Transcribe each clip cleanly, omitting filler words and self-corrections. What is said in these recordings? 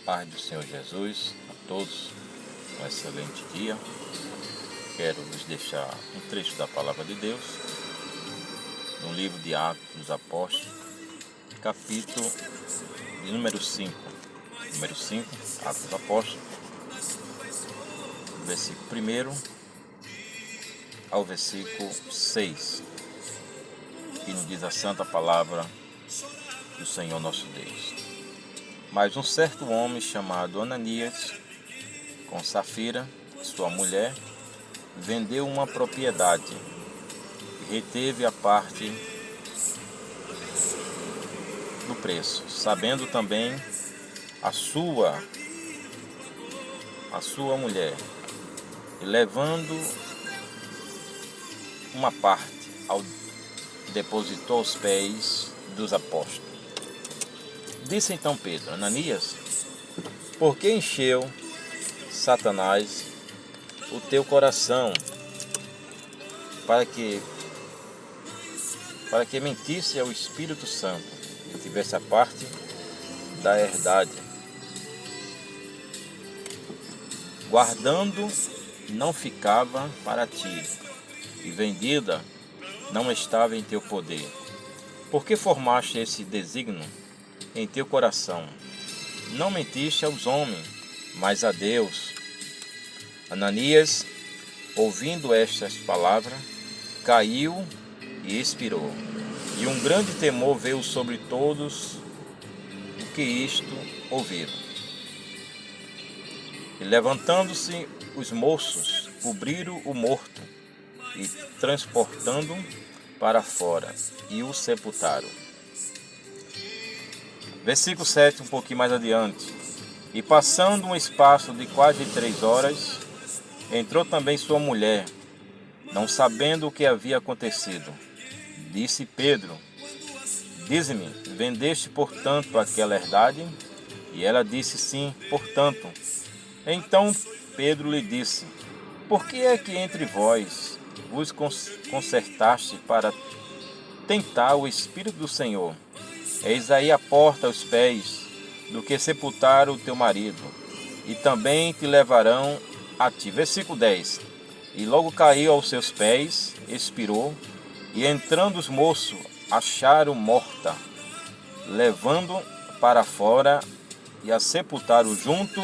Paz do Senhor Jesus a todos, um excelente dia. Quero vos deixar um trecho da Palavra de Deus, no livro de Atos dos Apóstolos, capítulo de número 5. Número 5, Atos dos Apóstolos, versículo 1 ao versículo 6, que nos diz a santa palavra do Senhor nosso Deus. Mas um certo homem chamado Ananias, com Safira, sua mulher, vendeu uma propriedade e reteve a parte do preço, sabendo também a sua mulher, e levando uma parte, depositou aos pés dos apóstolos. Disse então Pedro: Ananias, por que encheu Satanás o teu coração para que mentisse ao Espírito Santo e tivesse a parte da herdade, guardando não ficava para ti, e vendida não estava em teu poder? Por que formaste esse desígnio em teu coração? Não mentiste aos homens, mas a Deus. Ananias, ouvindo estas palavras, caiu e expirou. E um grande temor veio sobre todos o que isto ouviram. E levantando-se os moços, cobriram o morto e transportando para fora, e o sepultaram. Versículo 7, um pouquinho mais adiante. E passando um espaço de quase 3 horas, entrou também sua mulher, não sabendo o que havia acontecido. Disse Pedro: dize-me, vendeste portanto aquela herdade? E ela disse: sim, portanto. Então Pedro lhe disse: por que é que entre vós vos concertaste para tentar o Espírito do Senhor? Eis aí a porta aos pés do que sepultaram o teu marido, e também te levarão a ti. Versículo 10. E logo caiu aos seus pés, expirou, e entrando os moços, acharam morta, levando para fora, e a sepultaram junto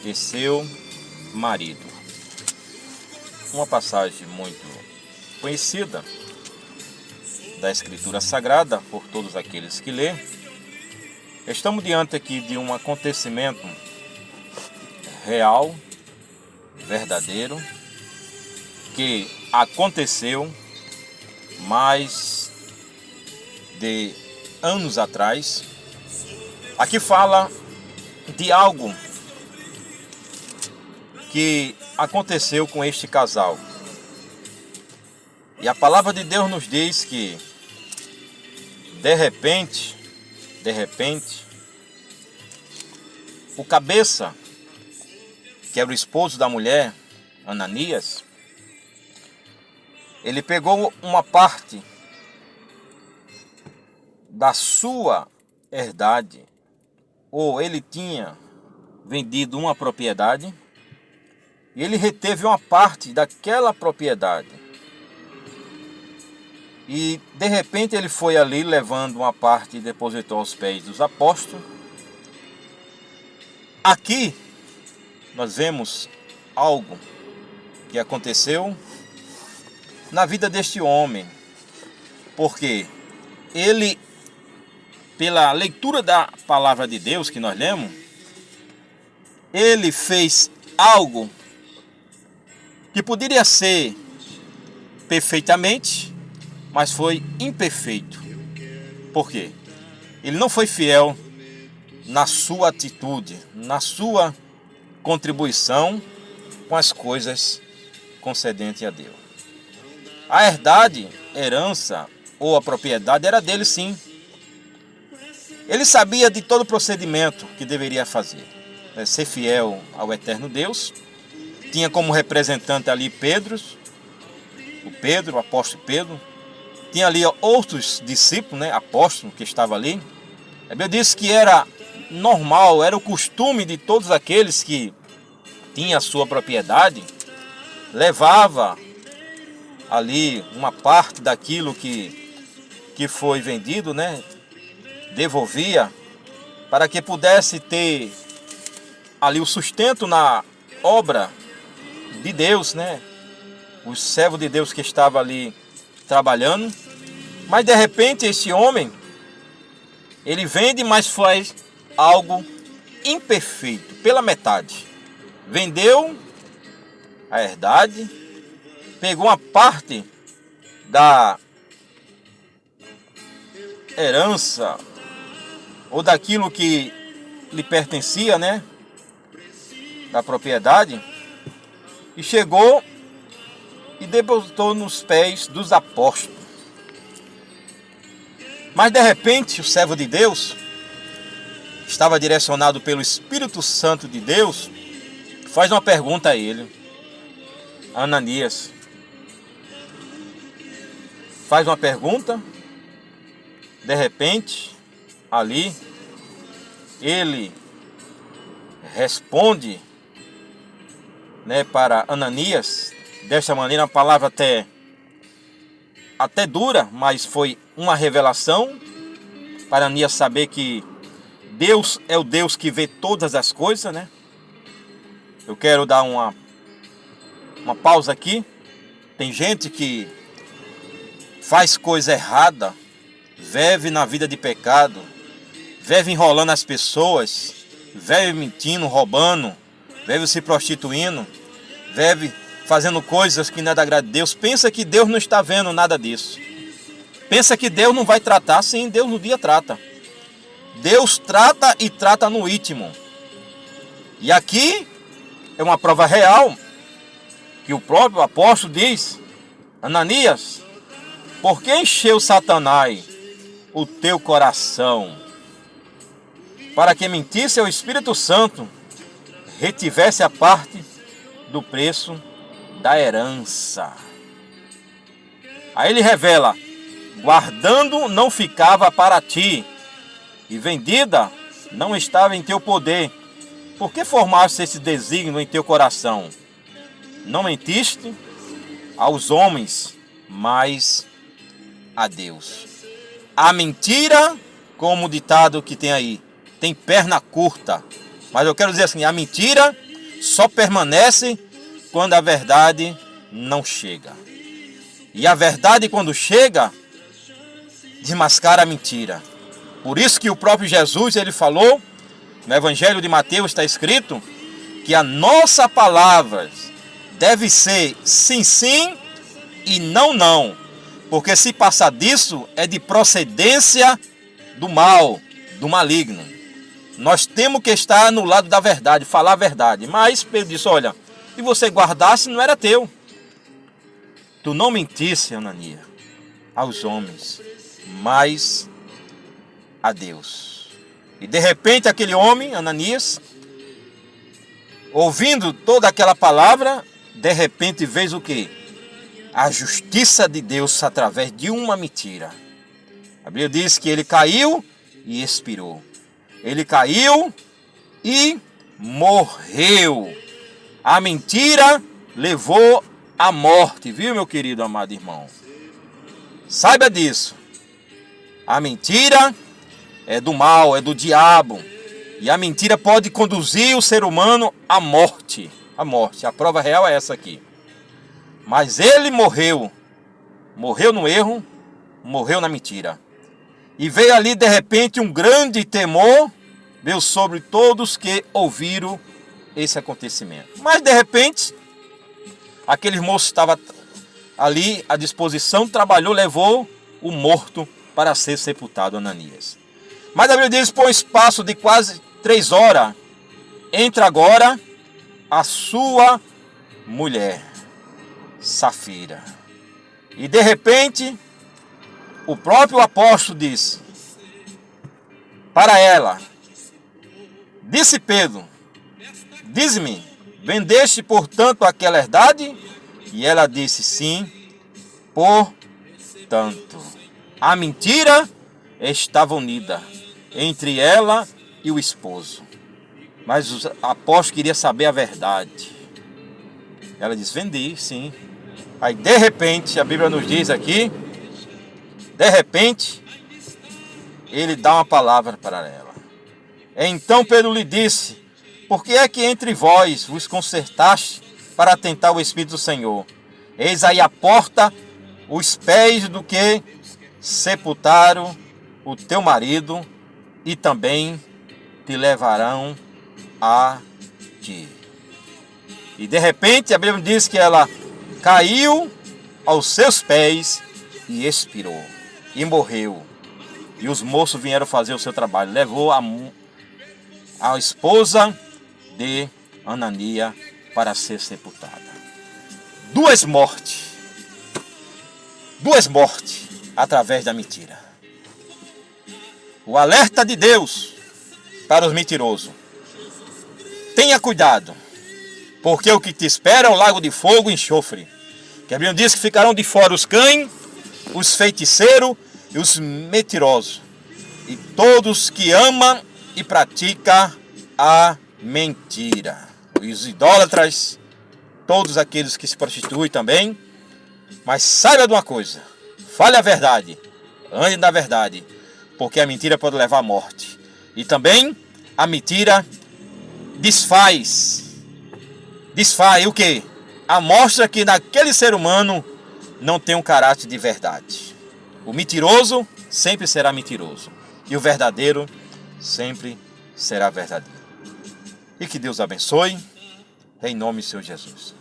de seu marido. Uma passagem muito conhecida da Escritura Sagrada por todos aqueles que lê. Estamos diante aqui de um acontecimento real, verdadeiro, que aconteceu mais de anos atrás. Aqui fala de algo que aconteceu com este casal. E a palavra de Deus nos diz que de repente, o cabeça, que era o esposo da mulher, Ananias, ele pegou uma parte da sua herdade, ou ele tinha vendido uma propriedade, e ele reteve uma parte daquela propriedade. E de repente ele foi ali levando uma parte e depositou aos pés dos apóstolos. Aqui nós vemos algo que aconteceu na vida deste homem, porque ele, pela leitura da palavra de Deus que nós lemos, ele fez algo que poderia ser perfeitamente, mas foi imperfeito. Por quê? Ele não foi fiel na sua atitude, na sua contribuição com as coisas concedentes a Deus. A herdade, herança ou a propriedade era dele, sim. Ele sabia de todo o procedimento que deveria fazer. Ser fiel ao eterno Deus. Tinha como representante ali Pedro, o apóstolo Pedro. Tinha ali outros discípulos, apóstolos que estavam ali. A Bíblia diz que era normal, era o costume de todos aqueles que tinham a sua propriedade, levava ali uma parte daquilo que foi vendido, né? Devolvia para que pudesse ter ali o sustento na obra de Deus, né? O servo de Deus que estava ali trabalhando. Mas de repente esse homem, ele vende, mas faz algo imperfeito, pela metade. Vendeu a herdade, pegou uma parte da herança ou daquilo que lhe pertencia, né? Da propriedade, e chegou e depositou nos pés dos apóstolos. Mas de repente o servo de Deus estava direcionado pelo Espírito Santo de Deus, faz uma pergunta a ele, Ananias. Faz uma pergunta, de repente, ali, ele responde, né, para Ananias, desta maneira, uma palavra até dura, mas foi uma revelação para Ananias saber que Deus é o Deus que vê todas as coisas, né? Eu quero dar uma pausa aqui. Tem gente que faz coisa errada, vive na vida de pecado, vive enrolando as pessoas, vive mentindo, roubando, vive se prostituindo, vive fazendo coisas que não é da graça de Deus. Pensa que Deus não está vendo nada disso. Pensa que Deus não vai tratar. Sim, Deus no dia trata. Deus trata e trata no íntimo. E aqui é uma prova real que o próprio apóstolo diz: Ananias, por que encheu Satanás o teu coração? Para que mentisse ao Espírito Santo, retivesse a parte do preço da herança. Aí ele revela: guardando não ficava para ti, e vendida não estava em teu poder. Por que formaste esse desígnio em teu coração? Não mentiste aos homens, mas a Deus. A mentira, como o ditado que tem aí, tem perna curta. Mas eu quero dizer assim, a mentira só permanece quando a verdade não chega. E a verdade, quando chega, desmascara a mentira. Por isso que o próprio Jesus, ele falou, no Evangelho de Mateus está escrito, que a nossa palavra deve ser sim, sim e não, não. Porque se passar disso, é de procedência do mal, do maligno. Nós temos que estar no lado da verdade, falar a verdade. Mas Pedro disse, olha, se você guardasse, não era teu. Tu não mentisse, Ananias, aos homens, mas a Deus. E de repente aquele homem, Ananias, ouvindo toda aquela palavra, de repente fez o quê? A justiça de Deus através de uma mentira. A Bíblia diz que ele caiu e expirou. Ele caiu e morreu. A mentira levou à morte, viu, meu querido amado irmão? Saiba disso. A mentira é do mal, é do diabo. E a mentira pode conduzir o ser humano à morte. A morte. A prova real é essa aqui. Mas ele morreu. Morreu no erro, morreu na mentira. E veio ali de repente um grande temor, veio sobre todos que ouviram esse acontecimento. Mas de repente, aquele moço estava ali à disposição, trabalhou, levou o morto para ser sepultado, Ananias. Mas a Bíblia diz, por um espaço de quase 3 horas, entra agora a sua mulher, Safira. E de repente, o próprio apóstolo disse para ela, disse Pedro, diz-me, vendeste portanto aquela herdade? E ela disse, sim, portanto. A mentira estava unida entre ela e o esposo. Mas o apóstolo queria saber a verdade. Ela diz, vendi, sim. Aí de repente, a Bíblia nos diz aqui, de repente, ele dá uma palavra para ela. Então Pedro lhe disse, por que é que entre vós vos concertaste para tentar o Espírito do Senhor? Eis aí a porta, os pés do que sepultaram o teu marido e também te levarão a ti. E de repente a Bíblia diz que ela caiu aos seus pés e expirou. E morreu. E os moços vieram fazer o seu trabalho. Levou a esposa de Anania para ser sepultada. Duas mortes através da mentira. O alerta de Deus para os mentirosos. Tenha cuidado, porque o que te espera é o lago de fogo e enxofre. Que a Bíblia diz que ficarão de fora os cães, os feiticeiros e os mentirosos. E todos que amam e praticam a mentira. Os idólatras, todos aqueles que se prostituem também. Mas saiba de uma coisa, fale a verdade, ande na verdade, porque a mentira pode levar à morte. E também a mentira desfaz o quê? Mostra que naquele ser humano não tem um caráter de verdade. O mentiroso sempre será mentiroso e o verdadeiro sempre será verdadeiro. E que Deus abençoe, em nome do Senhor Jesus.